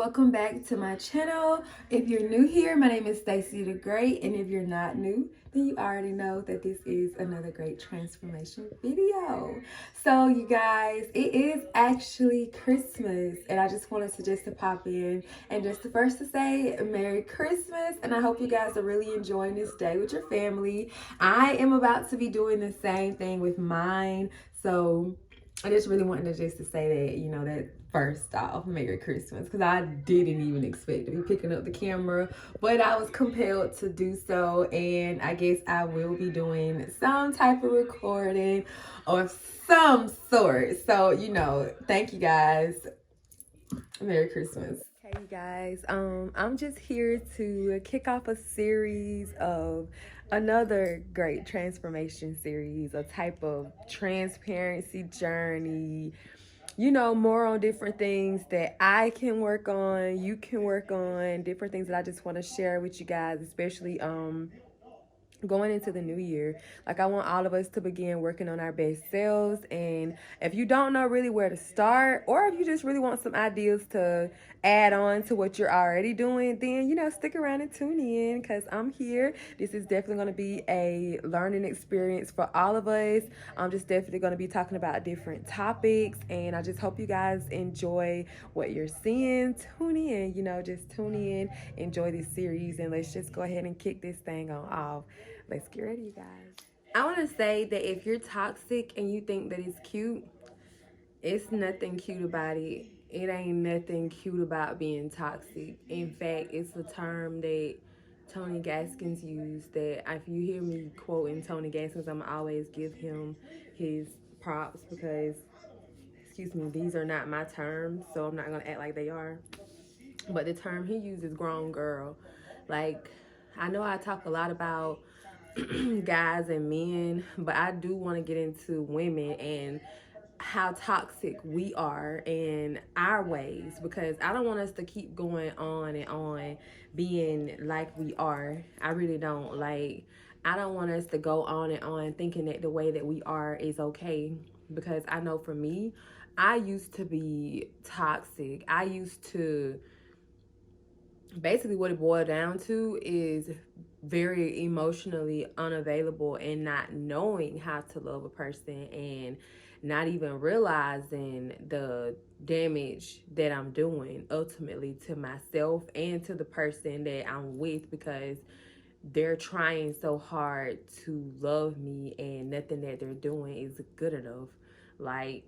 welcome back to my channel. If you're new here, my name is StacieTheGreat, and if you're not new, then you already know that this is another great transformation video. So you guys, it is actually Christmas, and I just wanted to pop in and just first to say Merry Christmas, and I hope you guys are really enjoying this day with your family. I am about to be doing the same thing with mine, so I just really wanted to say that, that first off, Merry Christmas, because I didn't even expect to be picking up the camera, but I was compelled to do so, and I guess I will be doing some type of recording of some sort. So, thank you guys. Merry Christmas. Okay, you guys, I'm just here to kick off a series of another great transformation series, a type of transparency journey, more on different things that I can work on, you can work on, different things that I just want to share with you guys, especially going into the new year. Like, I want all of us to begin working on our best selves. And if you don't know really where to start, or if you just really want some ideas to add on to what you're already doing, then stick around and tune in, because I'm here. This is definitely going to be a learning experience for all of us. I'm just definitely going to be talking about different topics, and I just hope you guys enjoy what you're seeing. Tune in, just tune in, enjoy this series, and let's just go ahead and kick this thing on off. Let's get ready, you guys. I want to say that if you're toxic and you think that it's cute, it's nothing cute about it. It ain't nothing cute about being toxic. In fact, it's a term that Tony Gaskins used, that if you hear me quoting Tony Gaskins, I'm always give him his props, because, excuse me, these are not my terms, so I'm not going to act like they are. But the term he uses, grown girl. Like, I know I talk a lot about guys and men, but I do want to get into women and how toxic we are in our ways, because I don't want us to keep going on and on being like we are. I really don't. Like, I don't want us to go on and on thinking that the way that we are is okay, because I know for me, I used to be toxic. I used to, basically what it boiled down to is very emotionally unavailable and not knowing how to love a person, and not even realizing the damage that I'm doing ultimately to myself and to the person that I'm with, because they're trying so hard to love me and nothing that they're doing is good enough. Like,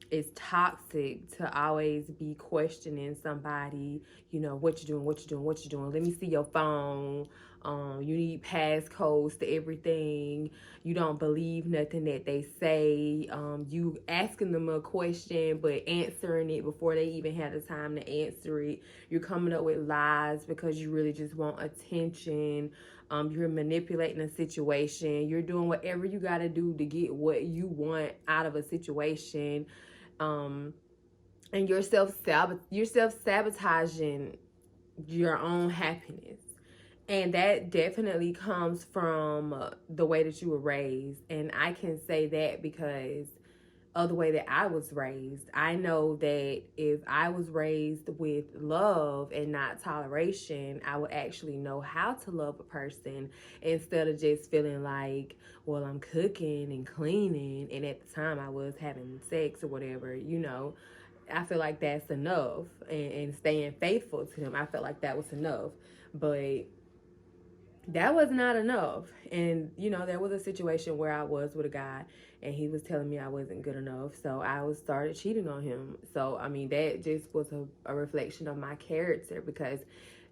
it's toxic to always be questioning somebody, what you doing, what you doing, what you doing. Let me see your phone. You need passcodes to everything. You don't believe nothing that they say. You asking them a question but answering it before they even have the time to answer it. You're coming up with lies because you really just want attention. You're manipulating a situation. You're doing whatever you got to do to get what you want out of a situation. And you're self-sabotaging your own happiness. And that definitely comes from the way that you were raised. And I can say that because of the way that I was raised. I know that if I was raised with love and not toleration, I would actually know how to love a person, instead of just feeling like, well, I'm cooking and cleaning, and at the time I was having sex or whatever, I feel like that's enough, and staying faithful to him, I felt like that was enough. But that was not enough. And there was a situation where I was with a guy and he was telling me I wasn't good enough, so I started cheating on him. So I mean, that just was a reflection of my character, because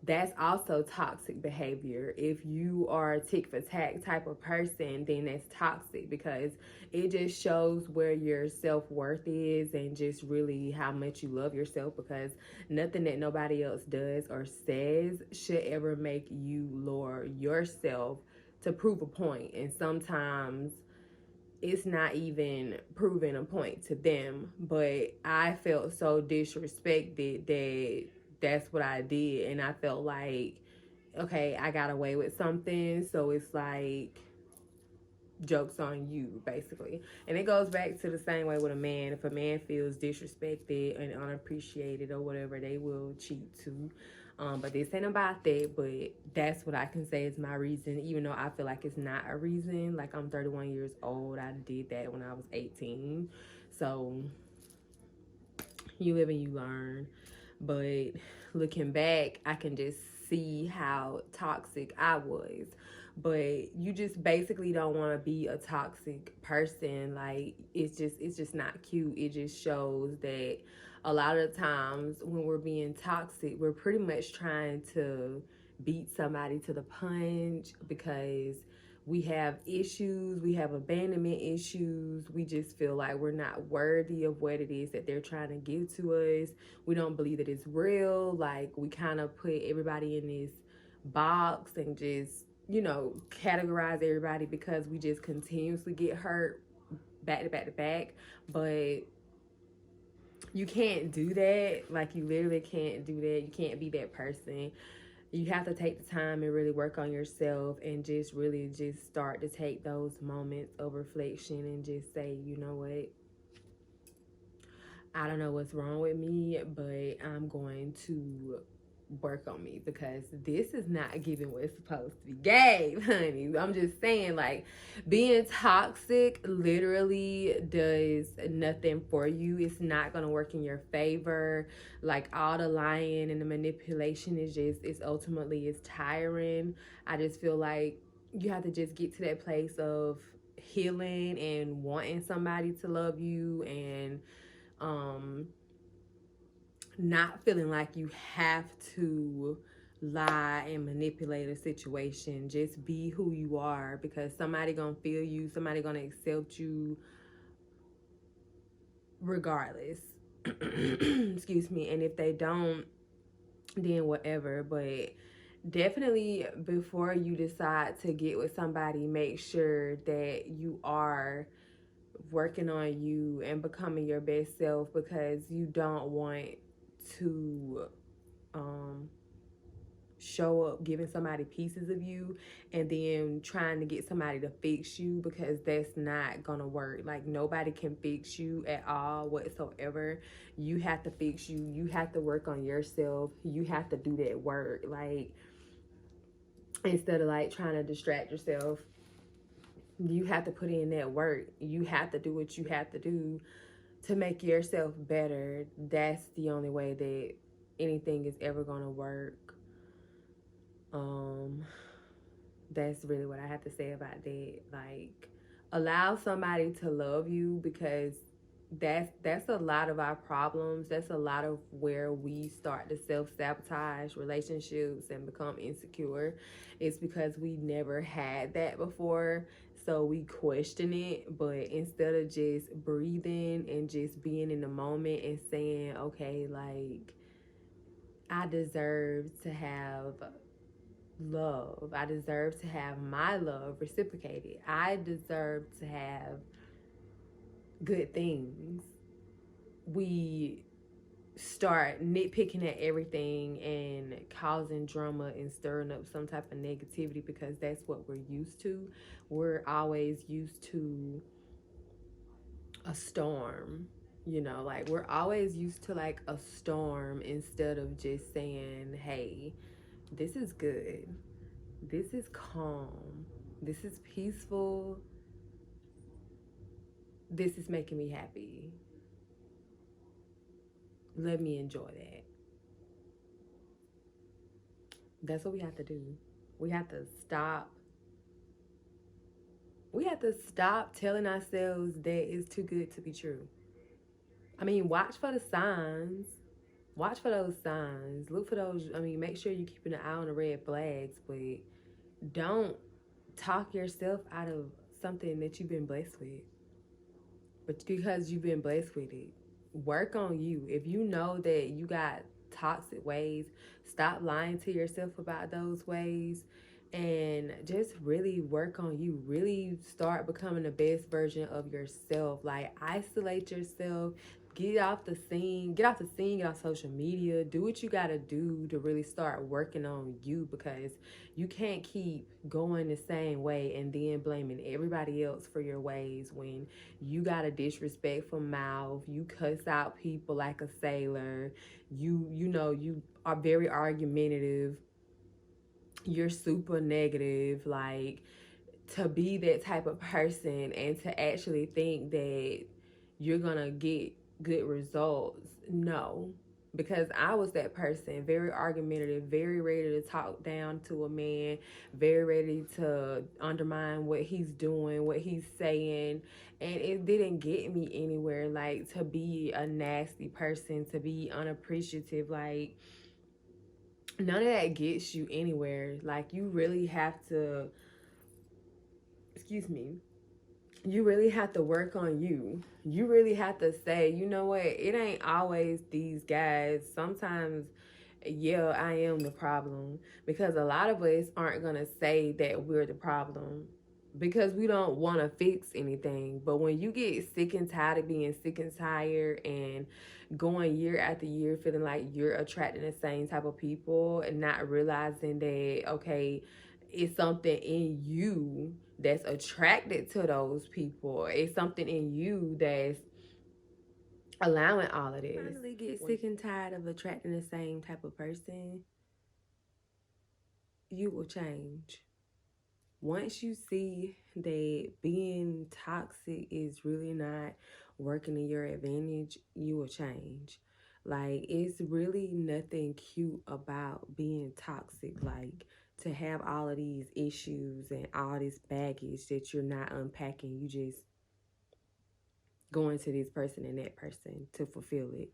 that's also toxic behavior. If you are a tick for tack type of person, then that's toxic, because it just shows where your self-worth is and just really how much you love yourself, because nothing that nobody else does or says should ever make you lower yourself to prove a point. And sometimes it's not even proving a point to them, but I felt so disrespected that that's what I did. And I felt like, okay, I got away with something, so it's like, joke's on you, basically. And it goes back to the same way with a man. If a man feels disrespected and unappreciated or whatever, they will cheat too. But this ain't about that, but that's what I can say is my reason, even though I feel like it's not a reason. Like, I'm 31 years old. I did that when I was 18. So you live and you learn. But looking back, I can just see how toxic I was. But you just basically don't want to be a toxic person. Like, it's just not cute. It just shows that a lot of times when we're being toxic, we're pretty much trying to beat somebody to the punch because we have issues, we have abandonment issues. We just feel like we're not worthy of what it is that they're trying to give to us. We don't believe that it's real. Like, we kind of put everybody in this box and just, categorize everybody because we just continuously get hurt back to back to back. But you can't do that. Like, you literally can't do that. You can't be that person. You have to take the time and really work on yourself and just really just start to take those moments of reflection and just say, you know what, I don't know what's wrong with me, but I'm going to work on me because this is not giving what's supposed to be gave, honey. I'm just saying, like, being toxic literally does nothing for you. It's not gonna work in your favor. Like, all the lying and the manipulation is just, it's ultimately is tiring. I just feel like you have to just get to that place of healing and wanting somebody to love you and um not feeling like you have to lie and manipulate a situation. Just be who you are because somebody gonna feel you, somebody gonna accept you regardless. Excuse me. And if they don't, then whatever. But definitely before you decide to get with somebody, make sure that you are working on you and becoming your best self because you don't want to um show up giving somebody pieces of you and then trying to get somebody to fix you because that's not gonna work. Like, nobody can fix you at all whatsoever. You have to fix you. You have to work on yourself. You have to do that work. Like, instead of like trying to distract yourself, you have to put in that work. You have to do what you have to do to make yourself better. That's the only way that anything is ever gonna work. um that's really what I have to say about that. Like, allow somebody to love you because that's a lot of our problems. That's a lot of where we start to self-sabotage relationships and become insecure. It's because we never had that before, so we question it. But instead of just breathing and just being in the moment and saying, okay, like, I deserve to have love. I deserve to have my love reciprocated. I deserve to have good things. We start nitpicking at everything and causing drama and stirring up some type of negativity because that's what we're used to. We're always used to a storm, like, we're always used to like a storm instead of just saying, hey, this is good. This is calm. This is peaceful. This is making me happy. Let me enjoy that. That's what we have to do. We have to stop. We have to stop telling ourselves that it's too good to be true. I mean, watch for the signs. Watch for those signs. Look for those. I mean, make sure you're keeping an eye on the red flags, but don't talk yourself out of something that you've been blessed with. But because you've been blessed with it, work on you. If you know that you got toxic ways, stop lying to yourself about those ways. and just really work on you. Really start becoming the best version of yourself. Like, isolate yourself. Get off the scene, get off social media. Do what you gotta do to really start working on you, because you can't keep going the same way and then blaming everybody else for your ways when you got a disrespectful mouth, you cuss out people like a sailor, you are very argumentative, you're super negative. Like, to be that type of person and to actually think that you're gonna get good results, no. Because I was that person, very argumentative, very ready to talk down to a man, very ready to undermine what he's doing, what he's saying, and it didn't get me anywhere. Like, to be a nasty person, to be unappreciative, like, none of that gets you anywhere. Like, you really have to, excuse me, you really have to work on you. You really have to say, you know what, it ain't always these guys. Sometimes, yeah, I am the problem, because a lot of us aren't going to say that we're the problem because we don't want to fix anything. But when you get sick and tired of being sick and tired and going year after year feeling like you're attracting the same type of people and not realizing that, okay, it's something in you that's attracted to those people, it's something in you that's allowing all of this. Finally get sick and tired of attracting the same type of person, you will change. Once you see that being toxic is really not working in your advantage, you will change. Like, it's really nothing cute about being toxic. Like, to have all of these issues and all this baggage that you're not unpacking, you just going to this person and that person to fulfill it.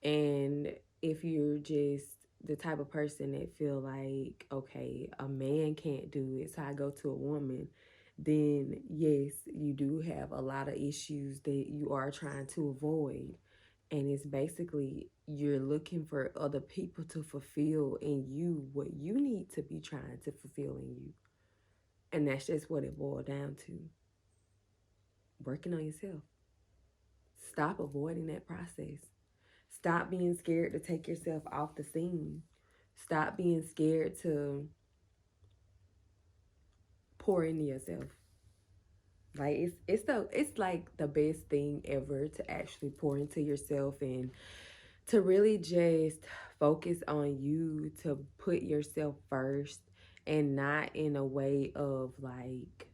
And if you're just the type of person that feel like, okay, a man can't do it, so I go to a woman, then yes, you do have a lot of issues that you are trying to avoid. And it's basically you're looking for other people to fulfill in you what you need to be trying to fulfill in you. And that's just what it boiled down to. Working on yourself. Stop avoiding that process. Stop being scared to take yourself off the scene. Stop being scared to pour into yourself. Like, it's like the best thing ever to actually pour into yourself and to really just focus on you, to put yourself first, and not in a way of like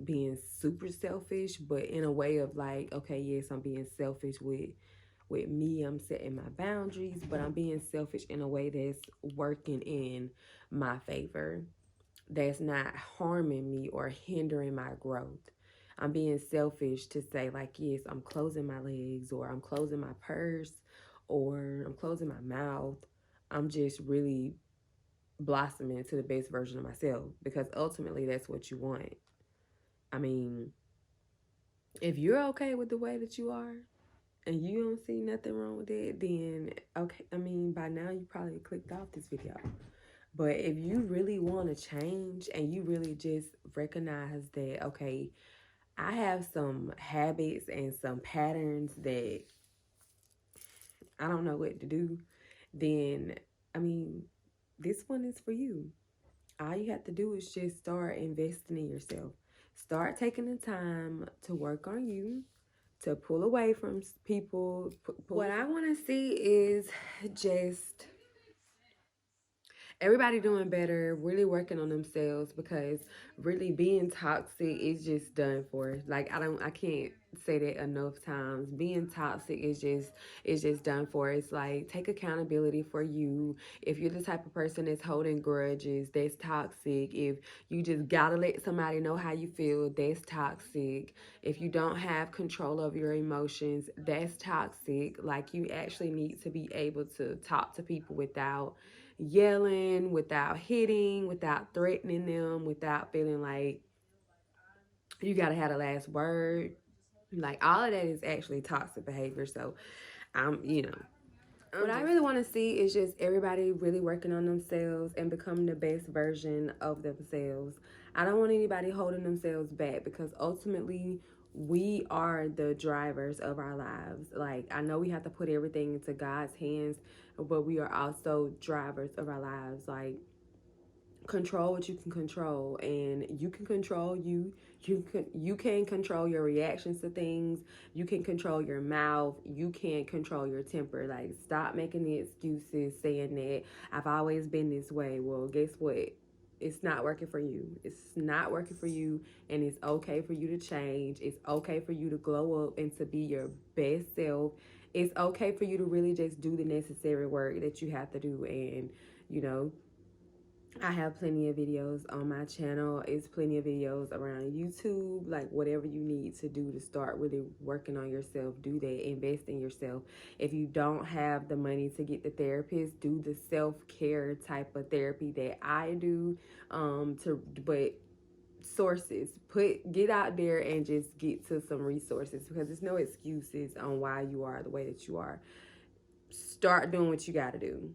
being super selfish, but in a way of like, okay, yes, I'm being selfish with me, I'm setting my boundaries, but I'm being selfish in a way that's working in my favor, that's not harming me or hindering my growth. I'm being selfish to say, like, yes, I'm closing my legs, or I'm closing my purse, or I'm closing my mouth. I'm just really blossoming into the best version of myself, because ultimately that's what you want. I mean, if you're okay with the way that you are, and you don't see nothing wrong with it, then okay. I mean, by now you probably clicked off this video. But if you really want to change and you really just recognize that, okay, I have some habits and some patterns that I don't know what to do, then, I mean, this one is for you. All you have to do is just start investing in yourself. Start taking the time to work on you, to pull away from people. What I want to see is just everybody doing better, really working on themselves, because really being toxic is just done for. Like, I can't say that enough times. Being toxic is just done for. It's like, take accountability for you. If you're the type of person that's holding grudges, that's toxic. If you just gotta let somebody know how you feel, that's toxic. If you don't have control of your emotions, that's toxic. Like, you actually need to be able to talk to people without yelling, without hitting, without threatening them, without feeling like you gotta have the last word. Like, all of that is actually toxic behavior. So I'm, What I really want to see is just everybody really working on themselves and becoming the best version of themselves. I don't want anybody holding themselves back, because ultimately we are the drivers of our lives. Like, I know we have to put everything into God's hands, but we are also drivers of our lives. Like, control what you can control, and you can control you can control your reactions to things. You can control your mouth. You can't control your temper. Like, stop making the excuses saying that I've always been this way. Well, guess what? It's not working for you. It's not working for you, and it's okay for you to change. It's okay for you to glow up and to be your best self. It's okay for you to really just do the necessary work that you have to do. And you know, I have plenty of videos on my channel. It's plenty of videos around YouTube. Like, whatever you need to do to start really working on yourself, do that. Invest in yourself. If you don't have the money to get the therapist, do the self-care type of therapy that I do. But sources, get out there and just get to some resources, because there's no excuses on why you are the way that you are. Start doing what you got to do.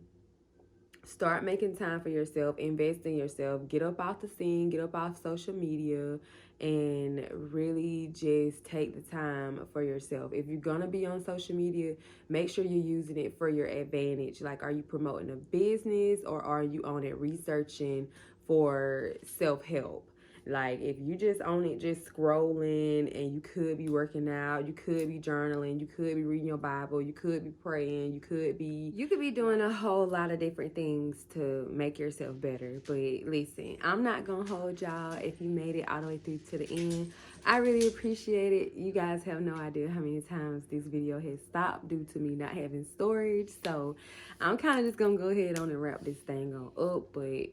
Start making time for yourself. Invest in yourself. Get up off the scene. Get up off social media, and really just take the time for yourself. If you're going to be on social media, make sure you're using it for your advantage. Like, are you promoting a business, or are you on it researching for self-help? Like, if you just on it just scrolling, and you could be working out, you could be journaling, you could be reading your Bible, you could be praying, you could be doing a whole lot of different things to make yourself better. But listen, I'm not gonna hold y'all if you made it all the way through to the end. I really appreciate it. You guys have no idea how many times this video has stopped due to me not having storage. So I'm kind of just gonna go ahead on and wrap this thing on up. But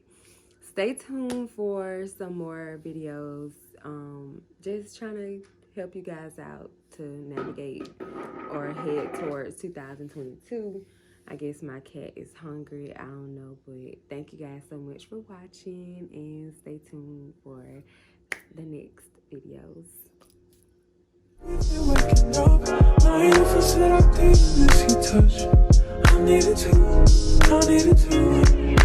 stay tuned for some more videos. Just trying to help you guys out to navigate or head towards 2022. I guess my cat is hungry. I don't know, but thank you guys so much for watching, and stay tuned for the next videos. I needed to